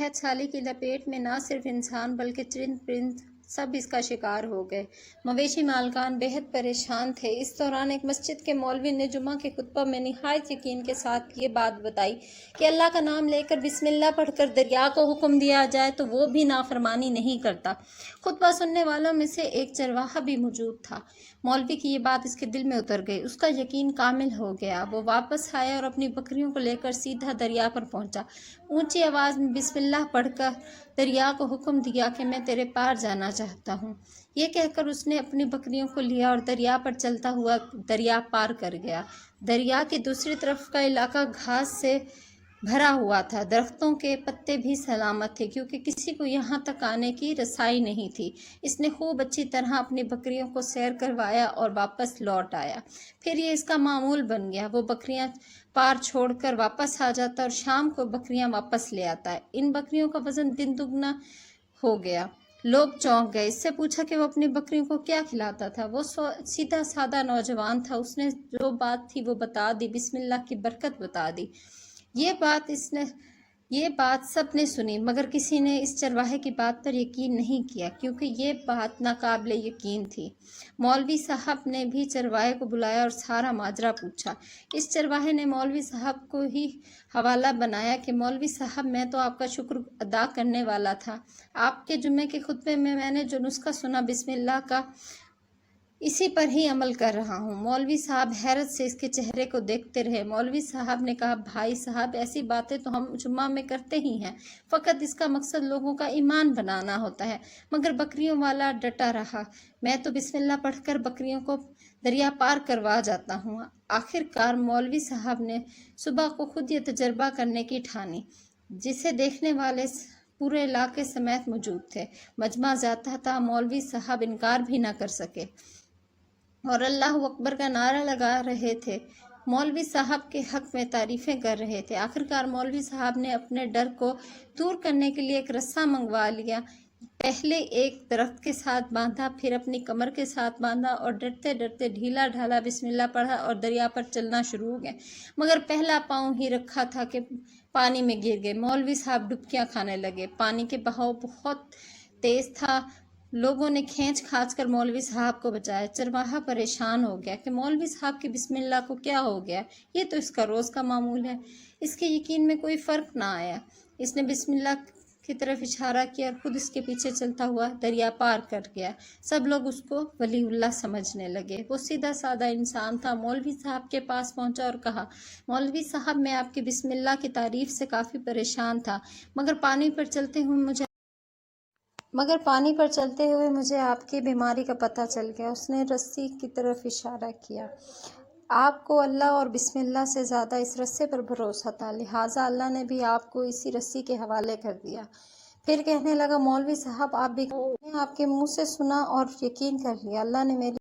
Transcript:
قحط سالی کی لپیٹ میں نہ صرف انسان بلکہ چرند پرند سب اس کا شکار ہو گئے۔ مویشی مالکان بے حد پریشان تھے۔ اس دوران ایک مسجد کے مولوی نے جمعہ کے خطبہ میں نہایت یقین کے ساتھ یہ بات بتائی کہ اللہ کا نام لے کر بسم اللہ پڑھ کر دریا کو حکم دیا جائے تو وہ بھی نافرمانی نہیں کرتا۔ خطبہ سننے والوں میں سے ایک چرواہا بھی موجود تھا۔ مولوی کی یہ بات اس کے دل میں اتر گئی، اس کا یقین کامل ہو گیا۔ وہ واپس آیا اور اپنی بکریوں کو لے کر سیدھا دریا پر پہنچا۔ اونچی آواز میں بسم اللہ پڑھ کر دریا کو حکم دیا کہ میں تیرے پار جانا چاہتا ہوں۔ یہ کہہ کر اس نے اپنی بکریوں کو لیا اور دریا پر چلتا ہوا دریا پار کر گیا۔ دریا کی دوسری طرف کا علاقہ گھاس سے بھرا ہوا تھا، درختوں کے پتے بھی سلامت تھے کیونکہ کسی کو یہاں تک آنے کی رسائی نہیں تھی۔ اس نے خوب اچھی طرح اپنی بکریوں کو سیر کروایا اور واپس لوٹ آیا۔ پھر یہ اس کا معمول بن گیا، وہ بکریاں پار چھوڑ کر واپس آ جاتا اور شام کو بکریاں واپس لے آتا ہے۔ ان بکریوں کا وزن دن دگنا ہو گیا۔ لوگ چونک گئے۔ اس سے پوچھا کہ وہ اپنی بکریوں کو کیا کھلاتا تھا۔ وہ سیدھا سادہ نوجوان تھا، اس نے جو بات تھی وہ بتا دی، بسم اللہ کی برکت بتا دی۔ یہ بات سب نے سنی مگر کسی نے اس چرواہے کی بات پر یقین نہیں کیا کیونکہ یہ بات ناقابل یقین تھی۔ مولوی صاحب نے بھی چرواہے کو بلایا اور سارا ماجرا پوچھا۔ اس چرواہے نے مولوی صاحب کو ہی حوالہ بنایا کہ مولوی صاحب میں تو آپ کا شکر ادا کرنے والا تھا، آپ کے جمعے کے خطبے میں نے جو نسخہ سنا بسم اللہ کا اسی پر ہی عمل کر رہا ہوں۔ مولوی صاحب حیرت سے اس کے چہرے کو دیکھتے رہے۔ مولوی صاحب نے کہا، بھائی صاحب ایسی باتیں تو ہم جمعہ میں کرتے ہی ہیں، فقط اس کا مقصد لوگوں کا ایمان بنانا ہوتا ہے۔ مگر بکریوں والا ڈٹا رہا، میں تو بسم اللہ پڑھ کر بکریوں کو دریا پار کروا جاتا ہوں۔ آخر کار مولوی صاحب نے صبح کو خود یہ تجربہ کرنے کی ٹھانی، جسے دیکھنے والے پورے علاقے سمیت موجود تھے۔ مجمع جاتا تھا، مولوی صاحب انکار بھی نہ کر سکے اور اللہ اکبر کا نعرہ لگا رہے تھے، مولوی صاحب کے حق میں تعریفیں کر رہے تھے۔ آخرکار مولوی صاحب نے اپنے ڈر کو دور کرنے کے لیے ایک رسہ منگوا لیا، پہلے ایک درخت کے ساتھ باندھا، پھر اپنی کمر کے ساتھ باندھا اور ڈرتے ڈرتے ڈھیلا ڈھالا بسم اللہ پڑھا اور دریا پر چلنا شروع ہو گئے۔ مگر پہلا پاؤں ہی رکھا تھا کہ پانی میں گر گئے۔ مولوی صاحب ڈبکیاں کھانے لگے۔ پانی کے بہاؤ بہت تیز تھا، لوگوں نے کھینچ کھانچ کر مولوی صاحب کو بچایا۔ چرواہا پریشان ہو گیا کہ مولوی صاحب کی بسم اللہ کو کیا ہو گیا، یہ تو اس کا روز کا معمول ہے۔ اس کے یقین میں کوئی فرق نہ آیا۔ اس نے بسم اللہ کی طرف اشارہ کیا اور خود اس کے پیچھے چلتا ہوا دریا پار کر گیا۔ سب لوگ اس کو ولی اللہ سمجھنے لگے۔ وہ سیدھا سادہ انسان تھا۔ مولوی صاحب کے پاس پہنچا اور کہا، مولوی صاحب میں آپ کی بسم اللہ کی تعریف سے کافی پریشان تھا، مگر پانی پر چلتے ہوئے مجھے آپ کی بیماری کا پتہ چل گیا۔ اس نے رسی کی طرف اشارہ کیا۔ آپ کو اللہ اور بسم اللہ سے زیادہ اس رسے پر بھروسہ تھا، لہٰذا اللہ نے بھی آپ کو اسی رسی کے حوالے کر دیا۔ پھر کہنے لگا، مولوی صاحب آپ بھی، میں نے آپ کے منہ سے سنا اور یقین کر لیا۔ اللہ نے میری